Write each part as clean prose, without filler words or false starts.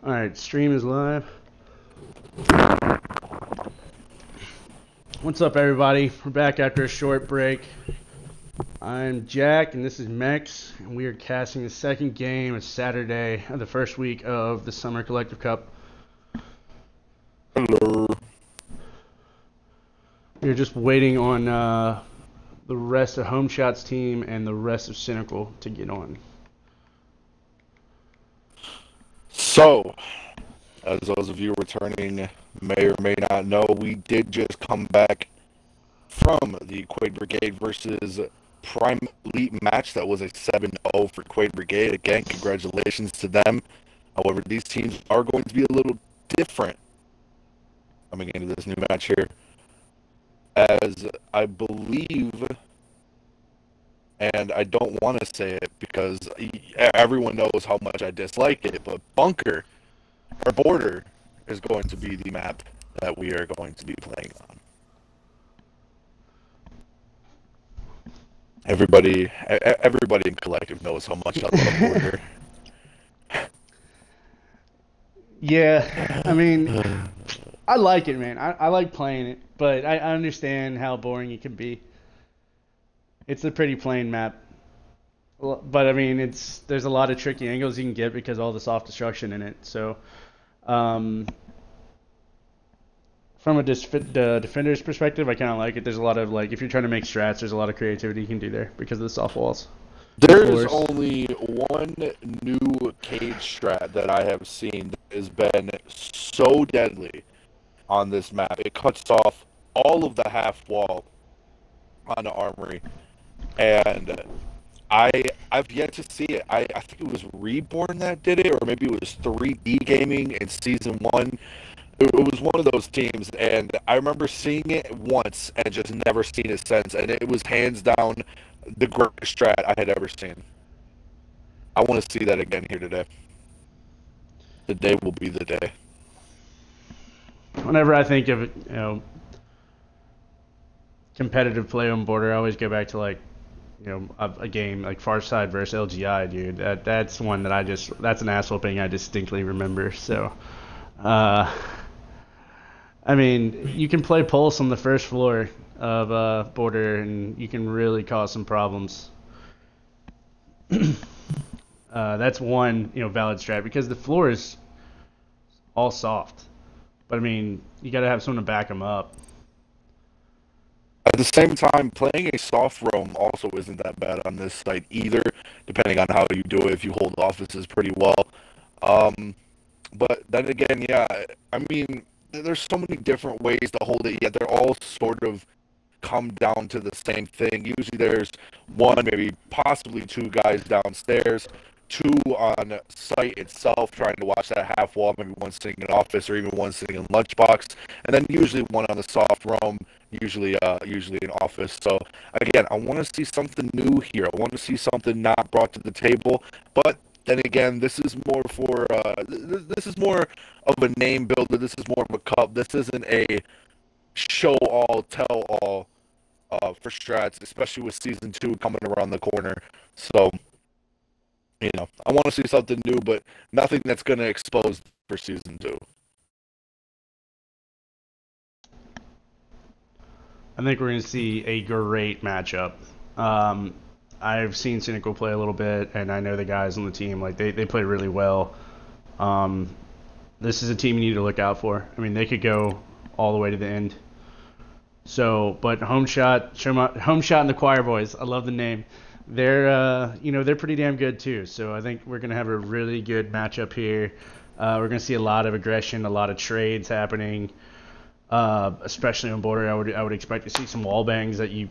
Alright, stream is live. What's up, everybody? We're back after a short break. I'm Jack, and this is Mex, and we are casting the second game of Saturday of the first week of the Summer Collective Cup. Hello. We're just waiting on the rest of Home Shot's team and the rest of Cynical to get on. So, as those of you returning may or may not know, we did just come back from the Quaid Brigade versus Prime Elite match. That was a 7-0 for Quaid Brigade. Again, congratulations to them. However, these teams are going to be a little different coming into this new match here, as I believe, and I don't want to say it because everyone knows how much I dislike it, but Bunker, or Border, is going to be the map that we are going to be playing on. Everybody in Collective knows how much I love Border. Yeah, I mean, I like it, man. I like playing it, but I understand how boring it can be. It's a pretty plain map. But I mean, there's a lot of tricky angles you can get because of all the soft destruction in it. So, from a the defender's perspective, I kind of like it. There's a lot of, like, if you're trying to make strats, there's a lot of creativity you can do there because of the soft walls. There's only one new cage strat that I have seen that has been so deadly on this map. It cuts off all of the half wall on the armory, and I've yet to see it. I think it was Reborn that did it, or maybe it was 3D Gaming in Season 1. It was one of those teams, and I remember seeing it once and just never seen it since, and it was hands down the greatest strat I had ever seen. I want to see that again here today. Today will be the day. Whenever I think of, competitive play on Border, I always go back to, like, a game like Farside versus LGI, dude. That's one that that's an ass whooping I distinctly remember. So, I mean, you can play Pulse on the first floor of Border, and you can really cause some problems. That's one, valid strat, because the floor is all soft. But I mean, you got to have someone to back them up. At the same time, playing a soft roam also isn't that bad on this site either, depending on how you do it. If you hold offices pretty well. But then again, yeah, I mean, there's so many different ways to hold it, yet they're all sort of come down to the same thing. Usually there's one, maybe possibly two guys downstairs, two on site itself trying to watch that half wall, maybe one sitting in office or even one sitting in lunchbox, and then usually one on the soft roam, usually in office. So again, I want to see something new here. I want to see something not brought to the table, but then again, this is more for this is more of a name builder. This is more of a cup. This isn't a show all, tell all for strats, especially with season 2 coming around the corner. So, I want to see something new, but nothing that's going to expose for season 2. I think we're going to see a great matchup. I've seen Cynical play a little bit, and I know the guys on the team, like, they play really well. This is a team you need to look out for. I mean, they could go all the way to the end. So, but Home Shot and the Choir Boys, I love the name. They're pretty damn good too. So I think we're gonna have a really good matchup here. We're gonna see a lot of aggression, a lot of trades happening, especially on Border. I would expect to see some wall bangs that you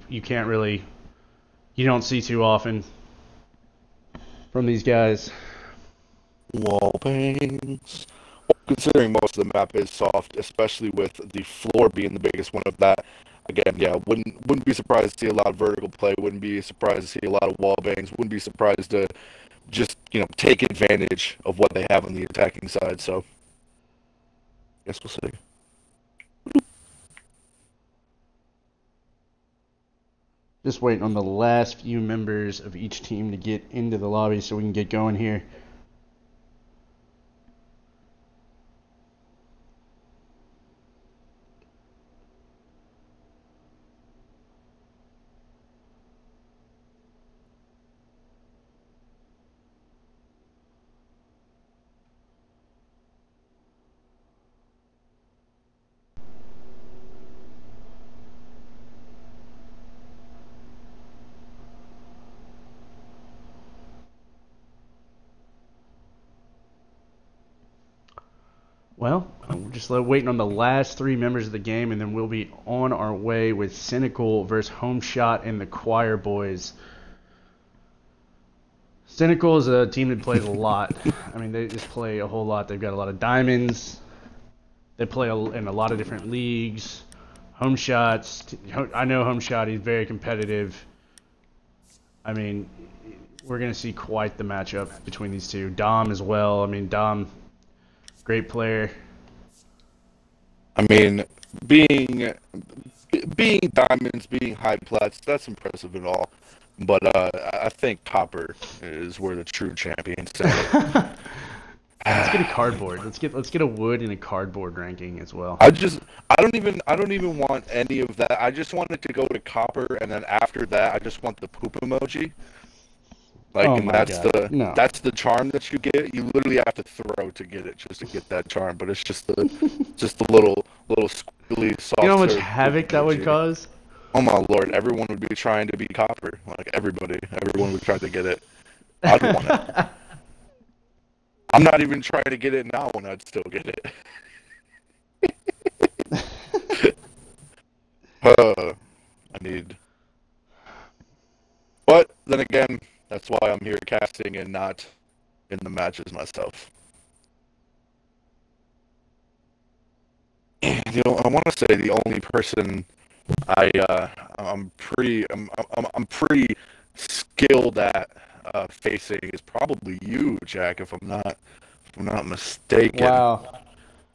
don't see too often from these guys. Wall bangs. Well, considering most of the map is soft, especially with the floor being the biggest one of that. Again, yeah, wouldn't be surprised to see a lot of vertical play. Wouldn't be surprised to see a lot of wall bangs. Wouldn't be surprised to just take advantage of what they have on the attacking side. So, I guess we'll see. Just waiting on the last few members of each team to get into the lobby so we can get going here. Well, we're just waiting on the last three members of the game, and then we'll be on our way with Cynical versus Home Shot and the Choir Boys. Cynical is a team that plays a lot. I mean, they just play a whole lot. They've got a lot of diamonds. They play in a lot of different leagues. Home Shots, I know Home Shot, he's very competitive. I mean, we're going to see quite the matchup between these two. Dom as well. I mean, Dom, great player. I mean, being diamonds, being high plats, that's impressive and all. But I think copper is where the true champions stand. Let's get a cardboard. Let's get a wood and a cardboard ranking as well. I don't even want any of that. I just want it to go to copper, and then after that, I just want the poop emoji. Like, Oh and my that's God. No. that's the charm that you get. You literally have to throw to get it, just to get that charm. But it's just the little squiggly soft. You know how much havoc that would cause? Oh my lord! Everyone would be trying to be copper. Like everyone would try to get it. I'd want it. I'm not even trying to get it now, when I'd still get it. I need. But then again, that's why I'm here casting and not in the matches myself. You know, I want to say the only person I'm pretty skilled at facing is probably you, Jack, if I'm not mistaken. Wow.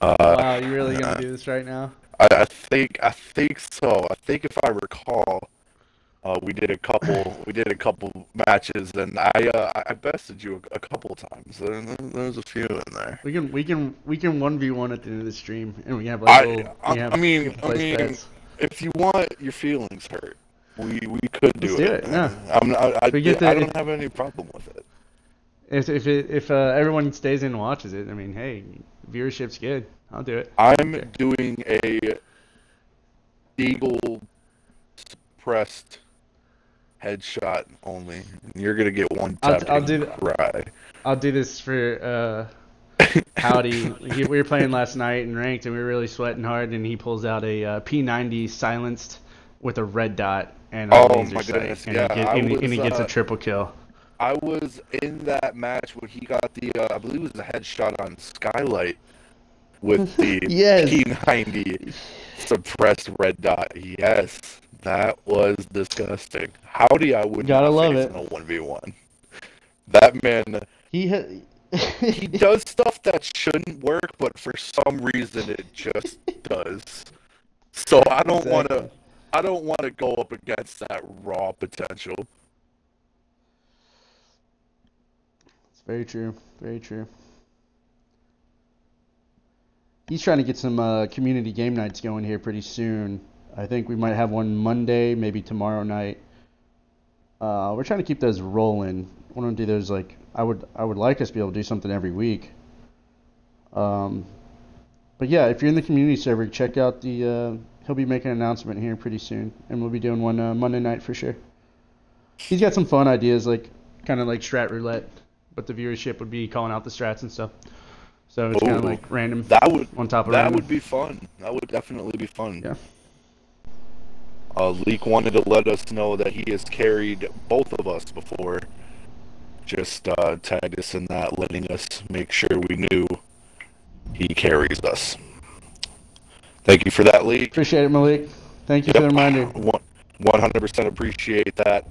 Wow, you really gonna do this right now? I think so. I think if I recall, we did a couple matches, and I bested you a couple times. There's a few in there. We can 1v1 at the end of the stream, and we can have like I mean, if you want your feelings hurt, we could do Let's it. do it. Yeah. I don't have any problem with it. If everyone stays in and watches it, I mean, hey, viewership's good. I'll do it. I'm doing a eagle suppressed headshot only. You're gonna get one tap. I'll do this for Howdy. We were playing last night in ranked, and we were really sweating hard, and he pulls out a P90 silenced with a red dot and a laser sight, and he gets a triple kill. I was in that match when he got the I believe it was a headshot on Skylight with the Yes. P90 suppressed red dot. Yes, that was disgusting. Howdy, I would Gotta not love face it. in a 1v1. That man, he does stuff that shouldn't work, but for some reason it just does. So I don't want to go up against that raw potential. It's very true. Very true. He's trying to get some community game nights going here pretty soon. I think we might have one Monday, maybe tomorrow night. We're trying to keep those rolling. I want to do those like I would like us to be able to do something every week. But yeah, if you're in the community server, check out the. He'll be making an announcement here pretty soon, and we'll be doing one Monday night for sure. He's got some fun ideas, like kind of like strat roulette, but the viewership would be calling out the strats and stuff. So it's kind of like random. On top of random. That would be fun. That would definitely be fun. Yeah. Leak wanted to let us know that he has carried both of us before. Just tagged us in that, letting us make sure we knew he carries us. Thank you for that, Leak. Appreciate it, Malik. Thank you for the reminder. 100% appreciate that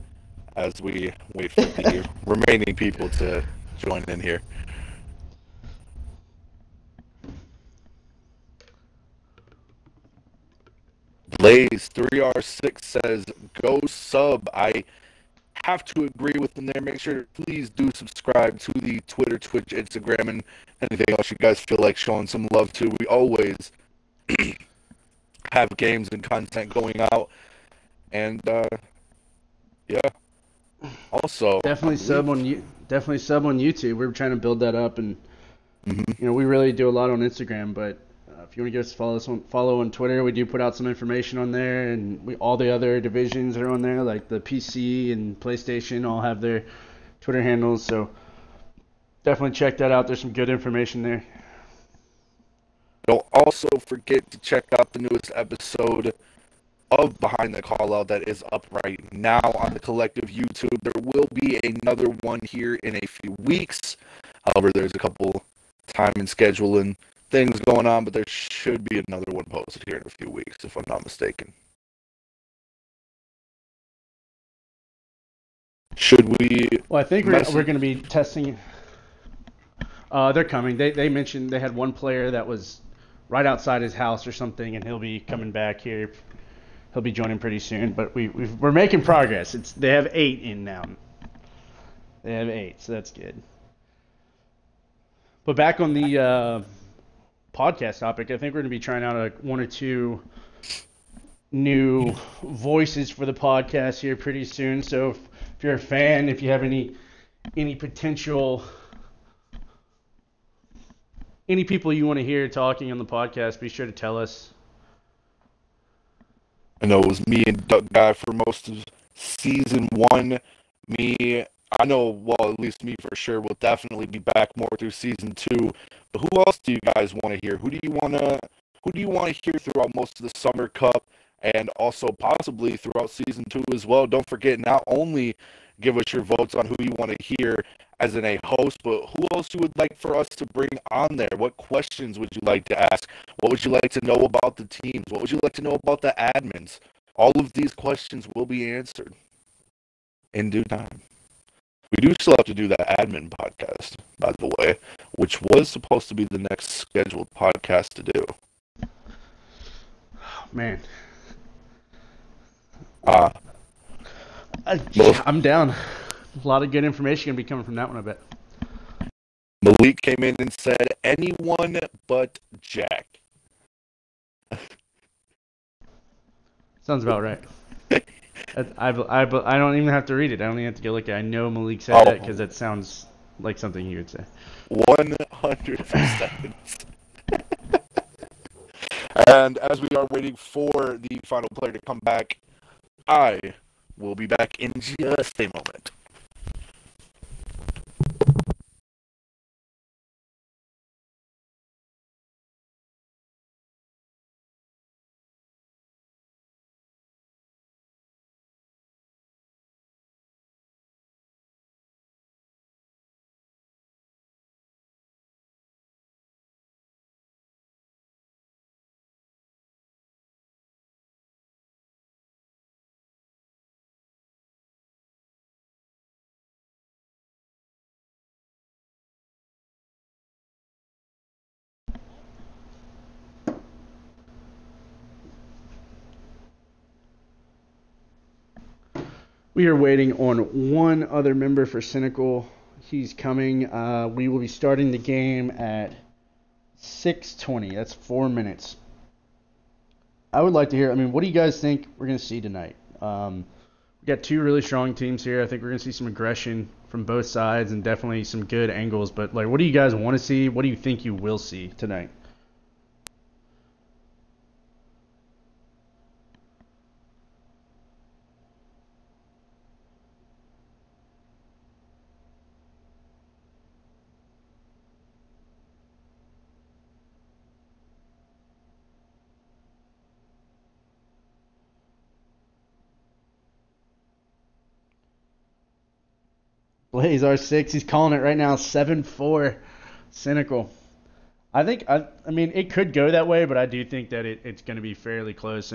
as we wait for the remaining people to join in here. Blaze 3R6 says, go sub. I have to agree with them there. Make sure to please do subscribe to the Twitter, Twitch, Instagram, and anything else you guys feel like showing some love to. We always have games and content going out. And, yeah. Also, definitely sub on YouTube. We're trying to build that up, and you know, we really do a lot on Instagram, but if you want to give us follow on Twitter, we do put out some information on there, and all the other divisions are on there, like the PC and PlayStation all have their Twitter handles, so definitely check that out. There's some good information there. Don't also forget to check out the newest episode of Behind the Call Out that is up right now on the Collective YouTube. There will be another one here in a few weeks. However, there's a couple time and scheduling things going on, but there should be another one posted here in a few weeks, if I'm not mistaken. Should we? Well, I think we're going to be testing. They're coming. They mentioned they had one player that was right outside his house or something, and he'll be coming back here. He'll be joining pretty soon. But we're making progress. They have 8 in now. They have 8, so that's good. But back on the podcast topic, I think we're going to be trying out 1 or 2 new voices for the podcast here pretty soon. So if you're a fan, if you have any potential, any people you want to hear talking on the podcast, be sure to tell us. I know it was me and Doug Guy for most of season 1. I know, well, at least me for sure, will definitely be back more through season 2. But who else do you guys want to hear? Who do you want to hear throughout most of the Summer Cup and also possibly throughout season 2 as well? Don't forget, not only give us your votes on who you want to hear as in a host, but who else you would like for us to bring on there? What questions would you like to ask? What would you like to know about the teams? What would you like to know about the admins? All of these questions will be answered in due time. We do still have to do that admin podcast, by the way, which was supposed to be the next scheduled podcast to do. Oh, man. I'm down. A lot of good information going to be coming from that one, I bet. Malik came in and said, anyone but Jack. Sounds about right. I don't even have to read it. I don't even have to go look at it. I know Malik said that because that sounds like something he would say. 100%. And as we are waiting for the final player to come back, I will be back in just a moment. We are waiting on one other member for Cynical. He's coming. We will be starting the game at 6:20. That's 4 minutes. I would like to hear, what do you guys think we're going to see tonight? We got 2 really strong teams here. I think we're going to see some aggression from both sides and definitely some good angles. But, what do you guys want to see? What do you think you will see tonight? Blaze R6, he's calling it right now, 7-4 Cynical. I think, it could go that way, but I do think that it's going to be fairly close.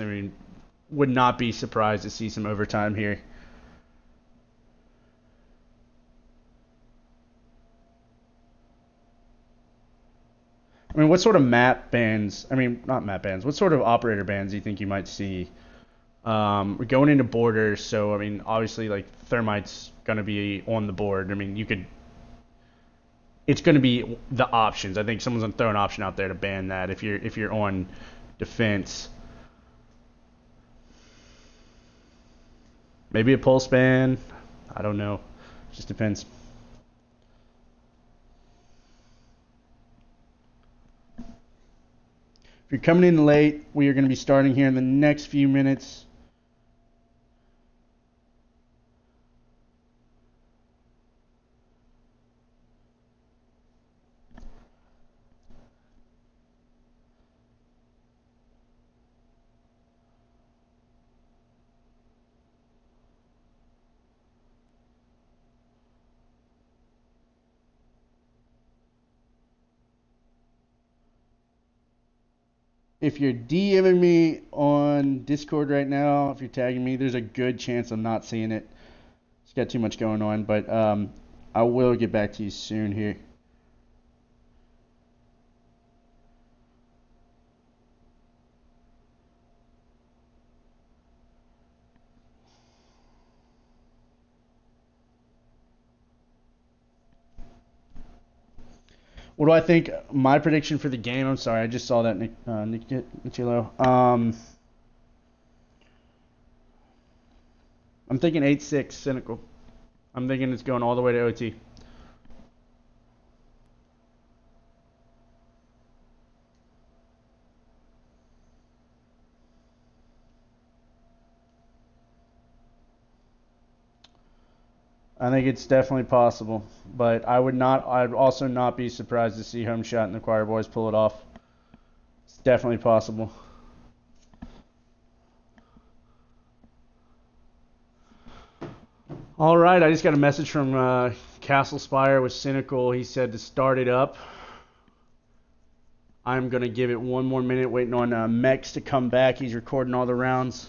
Would not be surprised to see some overtime here. What sort of map bans, not map bans, what sort of operator bans do you think you might see? We're going into borders, so, obviously, Thermite's going to be on the board. It's going to be the options. I think someone's going to throw an option out there to ban that if you're on defense. Maybe a pulse ban. I don't know. Just depends. If you're coming in late, we are going to be starting here in the next few minutes. if you're DMing me on Discord right now, if you're tagging me, there's a good chance I'm not seeing it. It's got too much going on, but I will get back to you soon here. What do I think? My prediction for the game. I'm sorry, I just saw that, Nick Nichilo. I'm thinking 8-6 Cynical. I'm thinking it's going all the way to OT. I think it's definitely possible, but I'd also not be surprised to see Home Shot and the Choir Boys pull it off. It's definitely possible. All right, I just got a message from Castle Spire with Cynical. He said to start it up. I'm going to give it one more minute, waiting on Mex to come back. He's recording all the rounds.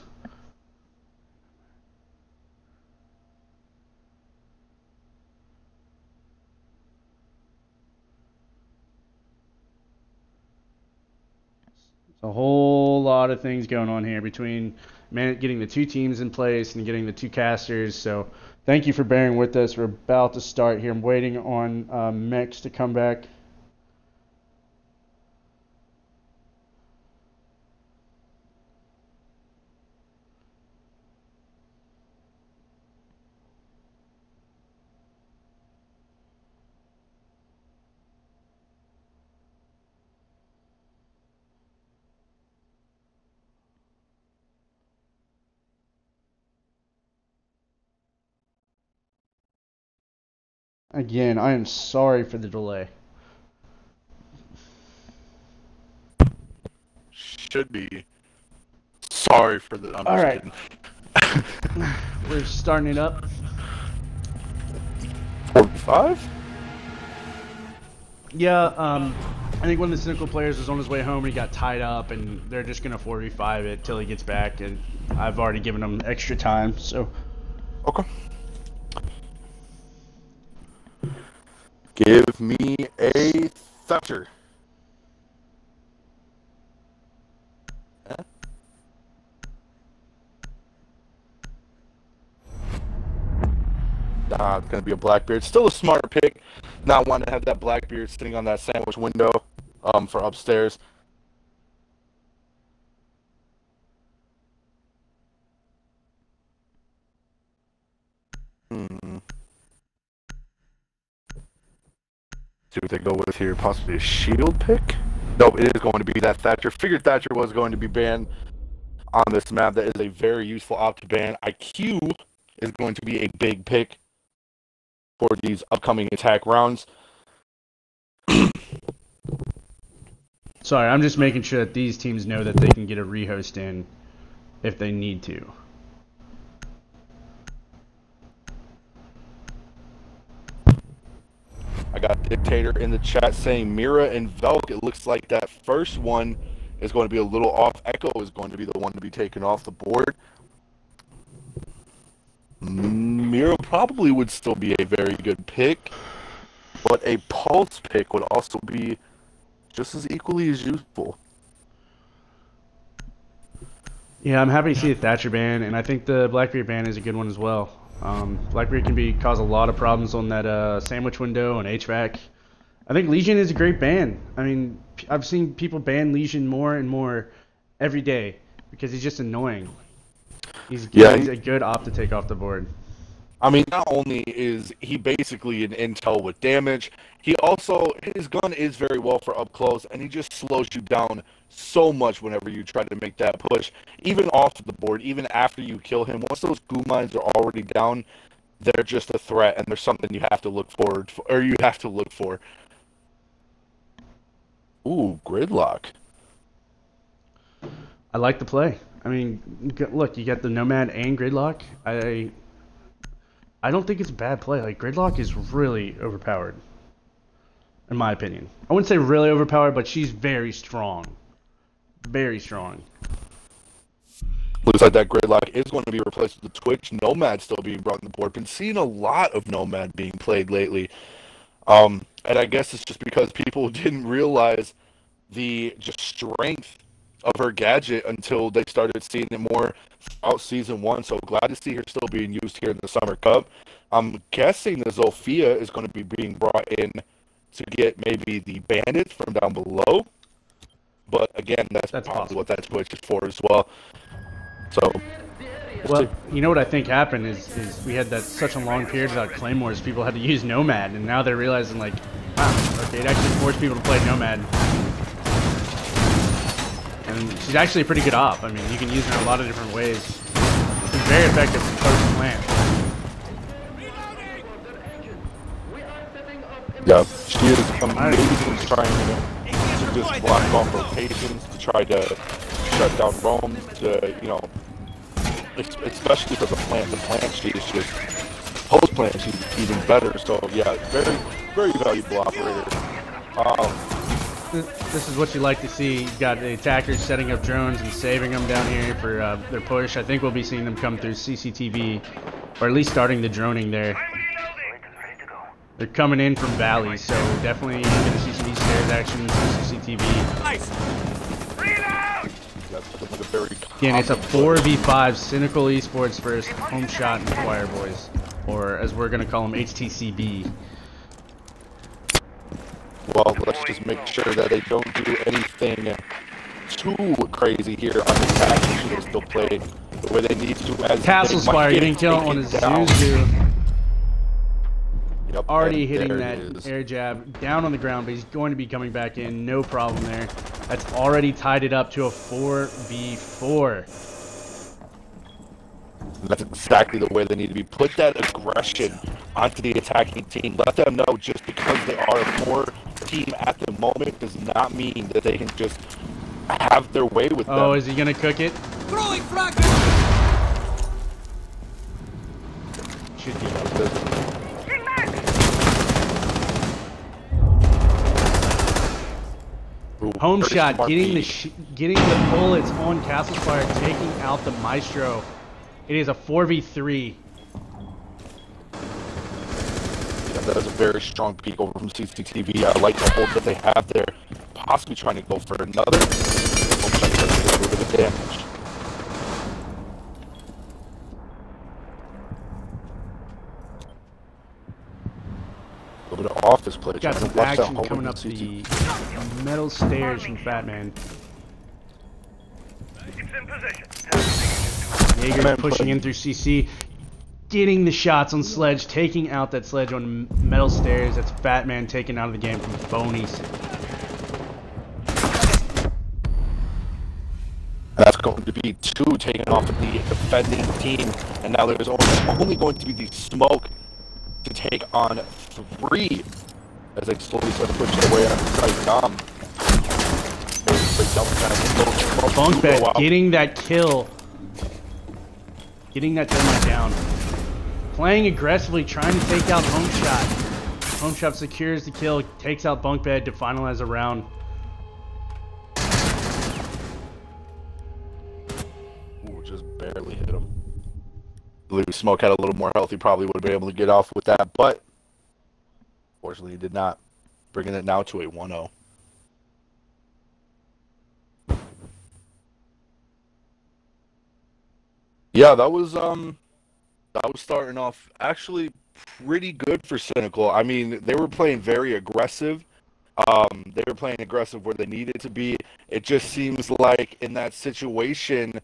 A whole lot of things going on here between getting the two teams in place and getting the two casters. So thank you for bearing with us. We're about to start here. I'm waiting on Mex to come back. Again, I am sorry for the delay. Should be sorry for the. All right. We're starting it up. 45? Yeah, I think one of the Cynical players was on his way home and he got tied up, and they're just going to 4v5 it till he gets back, and I've already given him extra time, so. Okay. Give me a Thatcher. Huh? It's going to be a Blackbeard. Still a smart pick. Not wanting to have that Blackbeard sitting on that sandwich window for upstairs. See what they go with here. Possibly a shield pick? Nope, it is going to be that Thatcher. Figured Thatcher was going to be banned on this map. That is a very useful op to ban. IQ is going to be a big pick for these upcoming attack rounds. Sorry, I'm just making sure that these teams know that they can get a rehost in if they need to. I got Dictator in the chat saying Mira and Velk. It looks like that first one is going to be a little off. Echo is going to be the one to be taken off the board. Mira probably would still be a very good pick, but a Pulse pick would also be just as equally as useful. Yeah, I'm happy to see the Thatcher ban, and I think the Blackbeard ban is a good one as well. Blackbeard can cause a lot of problems on that sandwich window and HVAC. I think Legion is a great ban. I mean, I've seen people ban Legion more and more every day because he's just annoying. He's a good op to take off the board. I mean, not only is he basically an intel with damage, he also, his gun is very well for up close, and he just slows you down so much whenever you try to make that push. Even off the board, even after you kill him, once those goo mines are already down, they're just a threat, and they're something you have to look forward for, or you have to look for. Ooh, Gridlock. I like the play. I mean, look, you got the Nomad and Gridlock. I don't think it's a bad play. Like, Gridlock is really overpowered, in my opinion. I wouldn't say really overpowered, but she's very strong. Very strong. Looks like that gridlock is going to be replaced with the Twitch. Nomad still being brought on the board. Been seeing a lot of Nomad being played lately. And I guess it's just because people didn't realize the just strength of her gadget until they started seeing it more throughout Season 1. So glad to see her still being used here in the Summer Cup. I'm guessing the Zofia is going to be being brought in to get maybe the bandits from down below. But again, that's probably possible. What that Twitch is for as well. So, well, you know what I think happened is we had that such a long period without Claymores, people had to use Nomad, and now they're realizing, like, wow, okay, it actually forced people to play Nomad. And she's actually a pretty good op. I mean, you can use her in a lot of different ways. She's very effective from first plant. Yeah, she is amazing trying to just block off rotations, to try to shut down roam, to, you know, especially for the plant. The plant, she's just, post plant, she's even better. So, yeah, very, very valuable operator. This is what you like to see. You've got the attackers setting up drones and saving them down here for their push. I think we'll be seeing them come through CCTV, or at least starting the droning there. They're coming in from Valley, so definitely you're going to see some stairs action through CCTV. Nice. Again, it's a 4v5 Cynical eSports versus Home Shot and Choir Boys, or as we're going to call them, HTCB. Well, let's just make sure that they don't do anything too crazy here on the attack. They still play the way they need to. As Castle Spire getting killed on his Zuzu. Yep, already hitting that air jab down on the ground, but he's going to be coming back in, no problem there. That's already tied it up to a 4v4. That's exactly the way they need to be. Put that aggression onto the attacking team. Let them know just because they are a poor team at the moment does not mean that they can just have their way with them. Oh, is he going to cook it? Throwing frag. Should be. Home Shot getting the bullets on Castle Spire, taking out the Maestro. It is a 4v3. Yeah, that is a very strong peek over from CCTV. I like the hold that they have there. Possibly trying to go for another. Home Shot does a little bit of damage. A little bit of office play. Got some action coming up the metal stairs from Fatman. Jaeger's pushing in through CC, getting the shots on Sledge, taking out that Sledge on metal stairs. That's Fatman taken out of the game from Phonies. That's going to be 2 taken off of the defending team, and now there's only going to be the smoke to take on 3 as they slowly start to push their way out of sight. Bunk bed getting that kill. Getting that thermite down. Playing aggressively, trying to take out Home Shot. Home Shot secures the kill, takes out Bunk Bed to finalize a round. Ooh, just barely hit him. I believe if Smoke had a little more health, he probably would have been able to get off with that, but fortunately he did not. Bringing it now to a 1-0. Yeah, that was starting off actually pretty good for Cynical. I mean, they were playing very aggressive. They were playing aggressive where they needed to be. It just seems like in that situation,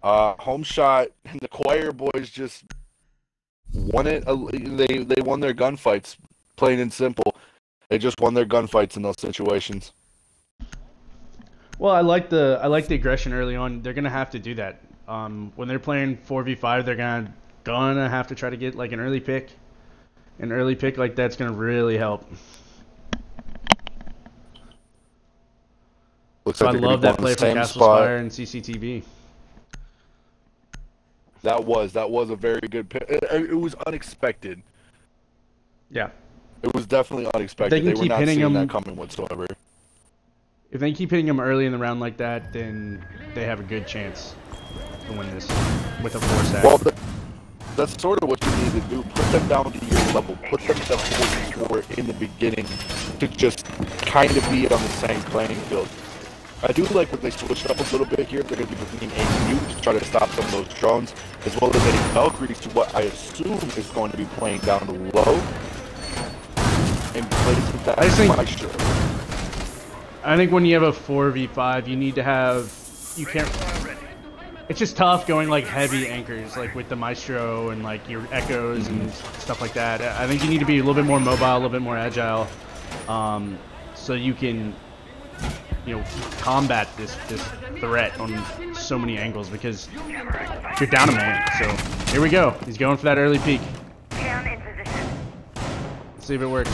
Home Shot and the Choir Boys just won it. They won their gunfights, plain and simple. They just won their gunfights in those situations. Well, I like the aggression early on. They're gonna have to do that. When they're playing 4v5, they're gonna have to try to get like an early pick. An early pick like that's gonna really help. Looks so like I love that play from Castle Spire and CCTV. That was a very good pick. It was unexpected. Yeah. It was definitely unexpected. They were not seeing that coming whatsoever. If they keep hitting them early in the round like that, then they have a good chance to win this with a 4-sack. Well, that's sort of what you need to do. Put them down to your level. Put them to 44 in the beginning to just kind of be on the same playing field. I do like what they switched up a little bit here. They're going to be bringing a mute to try to stop some of those drones, as well as a Valkyrie to what I assume is going to be playing down low. And placing that Maestro. I think when you have a 4v5, you need to have... You can't... It's just tough going like heavy anchors, like with the Maestro and like your echoes and stuff like that. I think you need to be a little bit more mobile, a little bit more agile, so you can, you know, combat this threat on so many angles, because you're down a man. So here we go. He's going for that early peek. Down in position. Let's see if it works.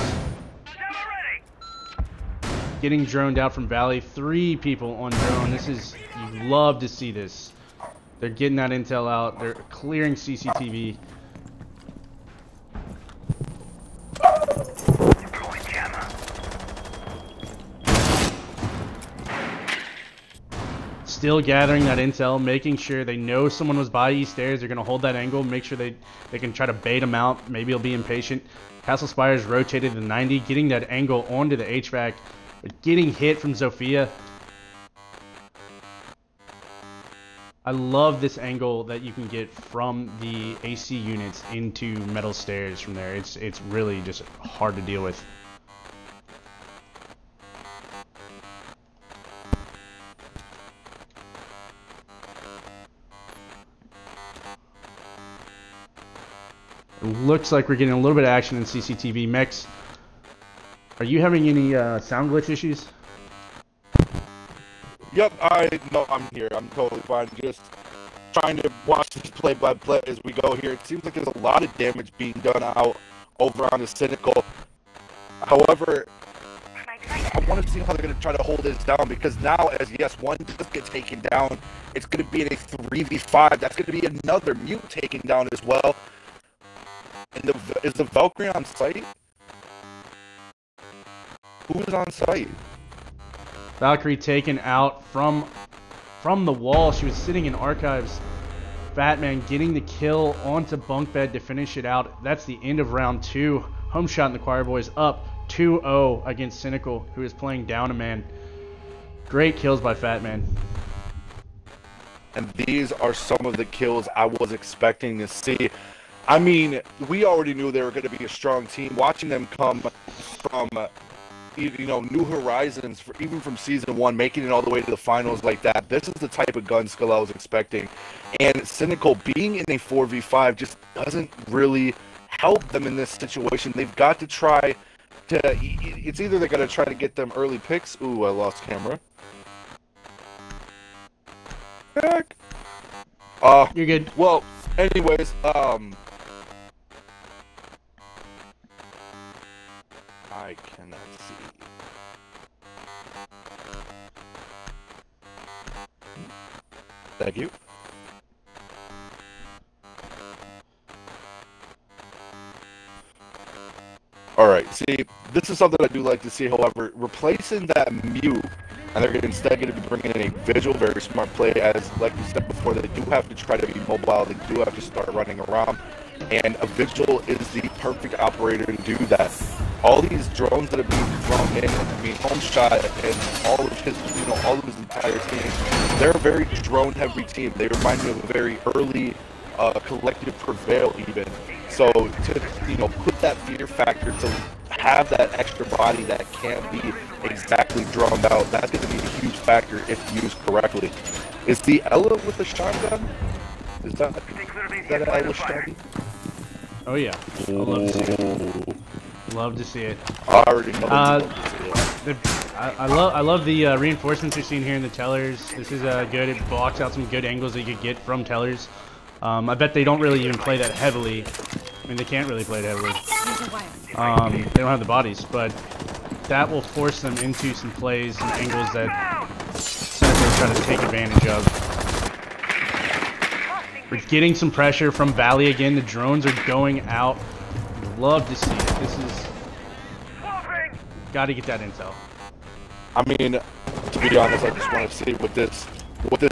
Getting droned out from Valley. 3 people on drone. This is, you love to see this. They're getting that intel out. They're clearing CCTV. Still gathering that intel, making sure they know someone was by East Stairs. They're going to hold that angle, make sure they can try to bait him out. Maybe he'll be impatient. Castle Spires rotated to 90, getting that angle onto the HVAC, but getting hit from Zofia. I love this angle that you can get from the AC units into metal stairs from there. It's really just hard to deal with. It looks like we're getting a little bit of action in CCTV. Mex, are you having any sound glitch issues? Yep, I'm here. I'm totally fine. Just trying to watch this play-by-play as we go here. It seems like there's a lot of damage being done out over on the Cynical. However, I want to see how they're going to try to hold this down, because now, as yes, one does get taken down, it's going to be in a 3v5. That's going to be another mute taken down as well. And is the Valkyrie on site? Who is on site? Valkyrie taken out from the wall. She was sitting in archives. Fatman getting the kill onto bunk bed to finish it out. That's the end of round 2. Home shot in the Choir Boys up 2-0 against Cynical, who is playing down a man. Great kills by Fatman. And these are some of the kills I was expecting to see. I mean, we already knew they were going to be a strong team. Watching them come from, you know, New Horizons, even from Season 1, making it all the way to the finals like that, this is the type of gun skill I was expecting. And Cynical being in a 4v5 just doesn't really help them in this situation. They've got to try to, it's either they're going to try to get them early picks. Ooh, I lost camera. Heck. You're good. Well, anyways, I cannot see. Thank you. Alright, see, this is something I do like to see, however, replacing that mute, and they're instead going to be bringing in a Vigil, very smart play, as, like we said before, they do have to try to be mobile, they do have to start running around, and a Vigil is the perfect operator to do that. All these drones that are being thrown in, I mean, Homeshot and all of his, you know, all of his entire team, they're a very drone-heavy team. They remind me of a very early Collective Prevail, even. So, to, you know, put that fear factor, to have that extra body that can't be exactly droned out, that's going to be a huge factor if used correctly. Is the Ella with the shotgun? Is that an Ella shotgun? Oh yeah, I'd love to see it. Love to see it. I already know. I love the reinforcements you're seeing here in the tellers. This is good. It blocks out some good angles that you could get from tellers. I bet they don't really even play that heavily. I mean, they can't really play it heavily. They don't have the bodies, but that will force them into some plays and angles that Cynical is trying to take advantage of. We're getting some pressure from Valley again. The drones are going out. Love to see it. This is... Got to get that intel. I mean, To be honest, I just want to see what this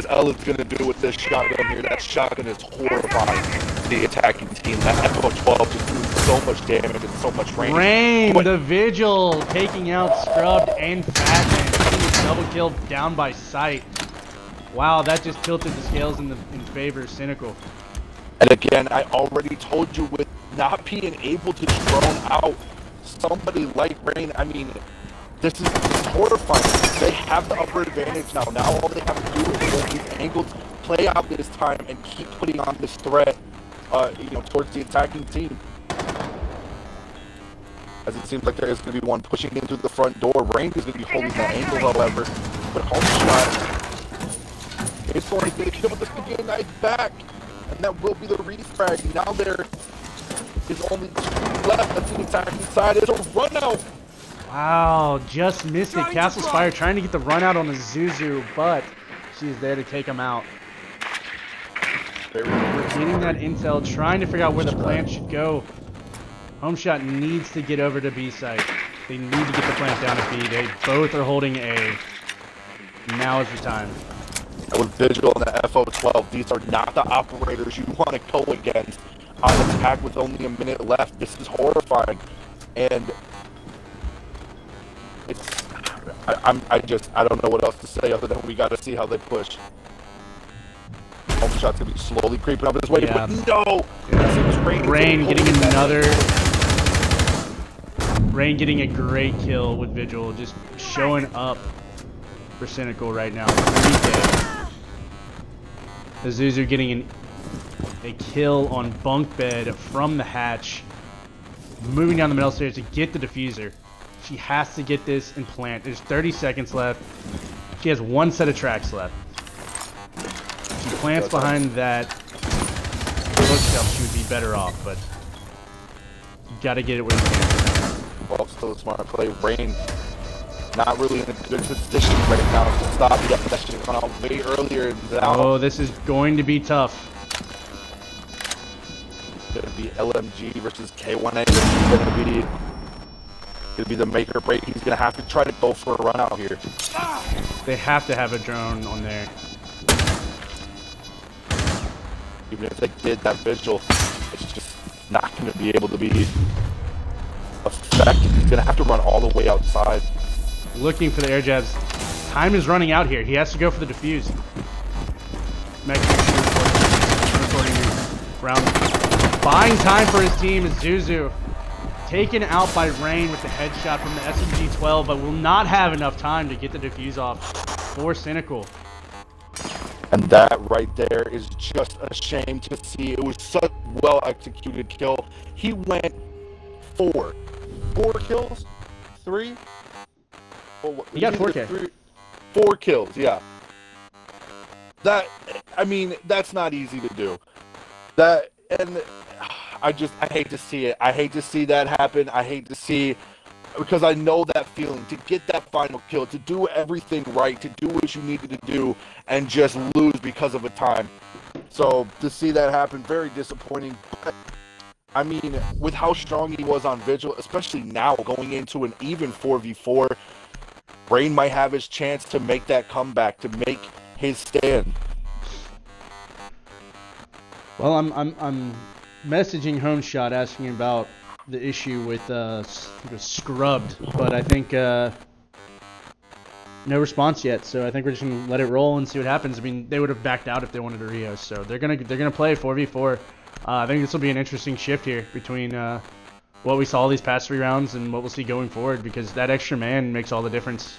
L is going to do with this shotgun here. That shotgun is horrifying the attacking team. That FO12 just doing so much damage and so much range. Rain, the Vigil, taking out Scrubbed and Fatman. Getting a double kill down by sight. Wow, that just tilted the scales in favor of Cynical. And again, I already told you, with not being able to drone out somebody like Rain, I mean, this is horrifying. They have the upper advantage now. Now all they have to do is let these angles play out this time and keep putting on this threat, towards the attacking team. As it seems like there is going to be one pushing into the front door. Rain is going to be holding that angle, however. But Homeshot is going to kill the Spaghetti Knight back. And that will be the refrag. Now there is only 2 left at the attacking side. It's a run out. Wow, just missed it. Castle's Fire trying to get the run out on the Zuzu, but she's there to take him out. We're getting that intel, trying to figure out where the plant should go. Homeshot needs to get over to B site. They need to get the plant down to B. They both are holding A. Now is the time. With Vigil and the FO12, these are not the operators you want to go against on attack with only a minute left. This is horrifying. And it's, I don't know what else to say other than we got to see how they push. Homeshot's going to be slowly creeping up his way, yeah. but no! Yeah. Rain getting another... Rain getting a great kill with Vigil, just showing up for Cynical right now. Azuzu getting a kill on bunk bed from the hatch, moving down the middle stairs to get the diffuser. She has to get this and plant. There's 30 seconds left. She has 1 set of tracks left. She plants behind that bookshelf. She would be better off, but you gotta get it where you can. Well, still a smart play. Rain not really in a good position right now to stop the up. That should have gone out way earlier. Oh, this is going to be tough. It's going to be LMG versus K1A. This is going to be the make or break. He's going to have to try to go for a run out here. They have to have a drone on there. Even if they did, that Vigil, it's just not going to be able to be effective. He's going to have to run all the way outside. Looking for the air jabs. Time is running out here. He has to go for the defuse. Round. Buying time for his team is Zuzu. Taken out by Rain with the headshot from the SMG-12, but will not have enough time to get the defuse off for Cynical. And that right there is just a shame to see. It was such a well-executed kill. He went 4 kills? 3? Well, he got 4K. 4 kills, yeah. That, I mean, that's not easy to do. That, and I hate to see it. I hate to see that happen. I hate to see, because I know that feeling, to get that final kill, to do everything right, to do what you needed to do, and just lose because of a time. So, to see that happen, very disappointing. But, I mean, with how strong he was on Vigil, especially now, going into an even 4v4, Rain might have his chance to make that comeback, to make his stand. Well, I'm messaging Homeshot asking about the issue with Scrubbed, but I think no response yet. So I think we're just gonna let it roll and see what happens. I mean, they would have backed out if they wanted a Rio, so they're gonna play 4v4. I think this will be an interesting shift here between what we saw these past 3 rounds and what we'll see going forward, because that extra man makes all the difference.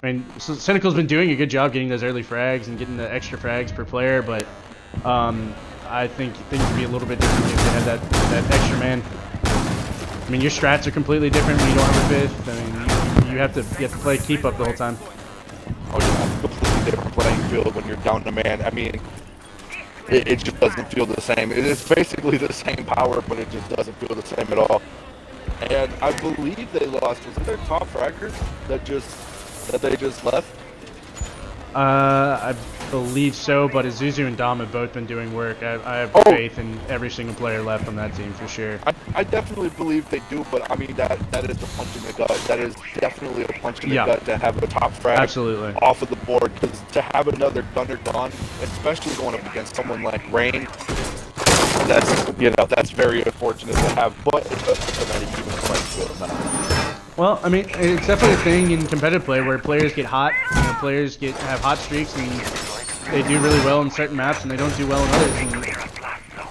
I mean, so Cynical's been doing a good job getting those early frags and getting the extra frags per player, but I think things would be a little bit different if they had that extra man. I mean, your strats are completely different when you don't have a 5th. I mean, you have to play keep up the whole time. Oh, yeah, completely different playing field when you're down to man. I mean, it just doesn't feel the same. It is basically the same power, but it just doesn't feel the same at all. And I believe they lost. Was it their top fraggers that they just left? I believe so, but Isuzu and Dom have both been doing work. I have faith in every single player left on that team for sure. I definitely believe they do, but I mean that is a punch in the gut. That is definitely a punch in the gut to have a top frag off of the board, because to have another gunner gone, especially going up against someone like Rain, that's very unfortunate to have. But it doesn't prevent it even playing field now. Well, I mean, it's definitely a thing in competitive play where players get hot. You know, players have hot streaks and they do really well in certain maps and they don't do well in others. And,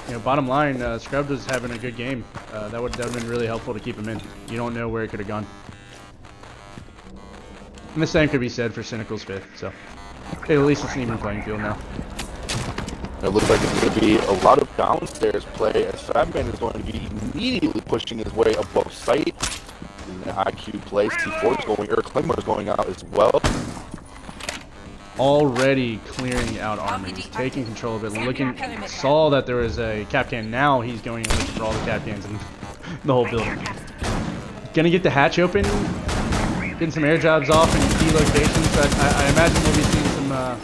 you know, bottom line, Scrub was having a good game. That would have been really helpful to keep him in. You don't know where it could have gone. And the same could be said for Cynical's 5th. So, hey, at least it's an even playing field now. It looks like it's going to be a lot of downstairs play, as Fatman is going to be immediately pushing his way above sight. The IQ play, C4 is going, or Claymore is going out as well. Already clearing out armor. He's taking control of it. Saw that there was a Kapkan. Now he's going and looking for all the Kapkans in the whole building. Gonna get the hatch open, getting some air jobs off in key locations. But I imagine we'll be seeing some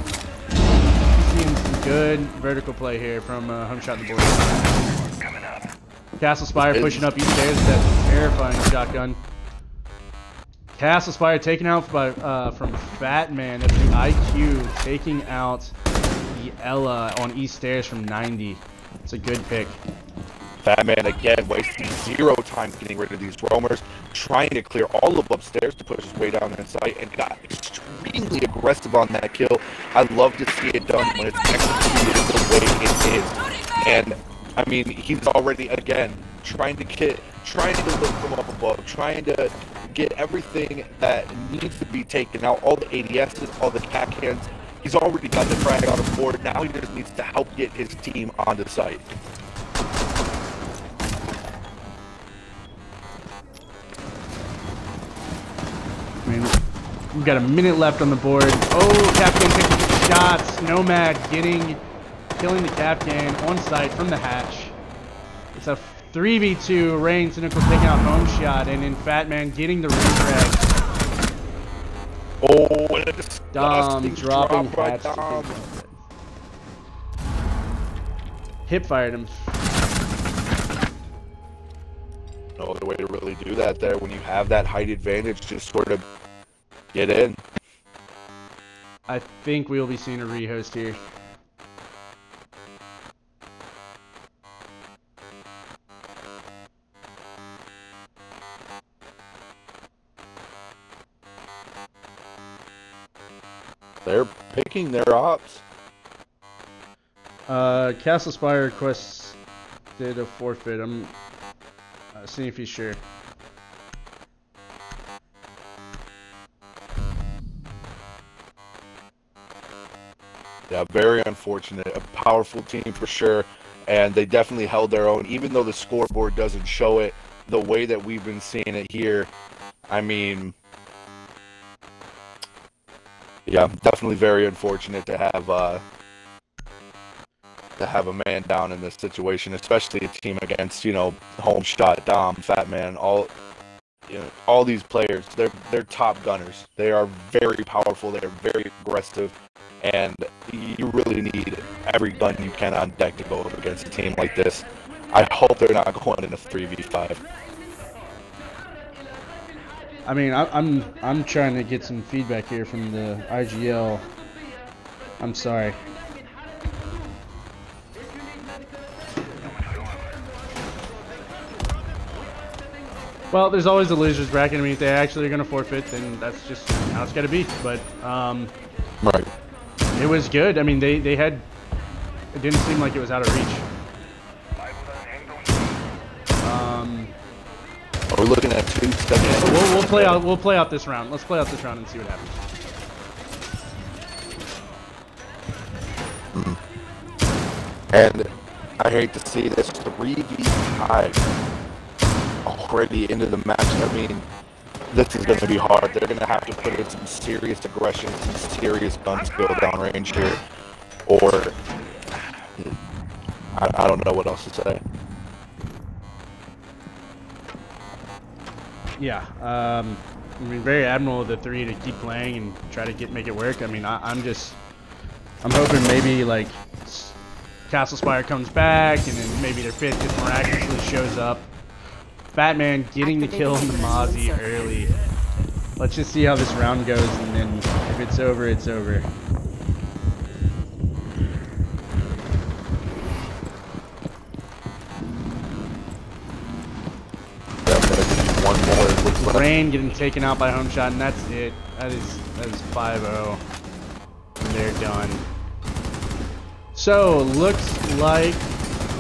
good vertical play here from Home Shot the board. Castle Spire pushing up each stairs with that terrifying shotgun. Castle Spire taken out by from Fatman. That's the IQ taking out the Ella on East Stairs from 90. It's a good pick. Fatman again wasting 0 time getting rid of these roamers, trying to clear all of upstairs to push his way down in sight, and got extremely aggressive on that kill. I love to see it done when it's executed the way it is. And I mean, he's already again trying to look from up above, trying to get everything that needs to be taken out, all the ADSs, all the Kapkans. He's already got the frag on the board. Now he just needs to help get his team on the site. I mean, we've got a minute left on the board. Oh, Kapkan taking shots. Nomad killing the Kapkan on site from the hatch. It's a 3v2. Rain, Cynical taking out Home Shot, and then Fatman getting the refrag. Oh, what a Dom dropping right hatch. Hip fired him. No other way to really do that there when you have that height advantage. Just sort of get in. I think we will be seeing a rehost here. They're picking their ops. Castle Spire requests did a forfeit. I'm seeing if he's sure. Yeah, very unfortunate. A powerful team for sure, and they definitely held their own, even though the scoreboard doesn't show it the way that we've been seeing it here. I mean, yeah, definitely very unfortunate to have a man down in this situation, especially a team against, you know, Home Shot, Dom, Fatman, all these players. They're top gunners. They are very powerful. They are very aggressive, and you really need every gun you can on deck to go up against a team like this. I hope they're not going in a 3v5. I mean, I'm trying to get some feedback here from the IGL. I'm sorry. Well, there's always the losers bracket. I mean, if they actually are going to forfeit, then that's just how it's got to be. But right, it was good. I mean, they had. It didn't seem like it was out of reach. We're looking at 2 seconds. So we'll play out this round. Let's play out this round and see what happens. And I hate to see this 3v5 already into the match. I mean, this is going to be hard. They're going to have to put in some serious aggression, some serious gun skill downrange here, or I don't know what else to say. Yeah. I mean, very admirable of the three to keep playing and try to make it work. I mean, I'm hoping maybe like Castle Spire comes back and then maybe their fifth just miraculously shows up. Batman getting the kill on the Mozzie early. Let's just see how this round goes, and then if it's over, it's over. One more. It looks like. Rain getting taken out by Home Shot, and that's it. That is 5-0. And they're done. So, looks like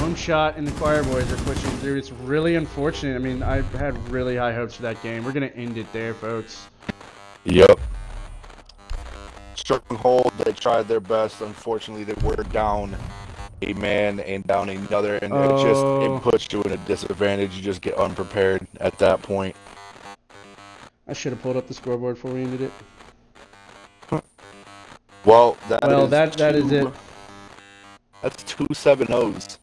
Home Shot and the Choir Boys are pushing through. It's really unfortunate. I mean, I had really high hopes for that game. We're going to end it there, folks. Yep. Stronghold, they tried their best. Unfortunately, they were down a man and down another, and it puts you in a disadvantage. You just get unprepared at that point. I should have pulled up the scoreboard before we ended it. Well, that is it. That's 2 7-0s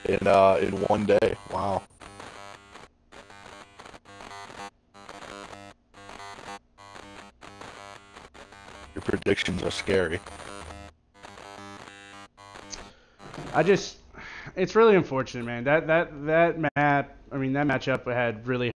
in one day. Wow. Your predictions are scary. It's really unfortunate, man. That matchup had really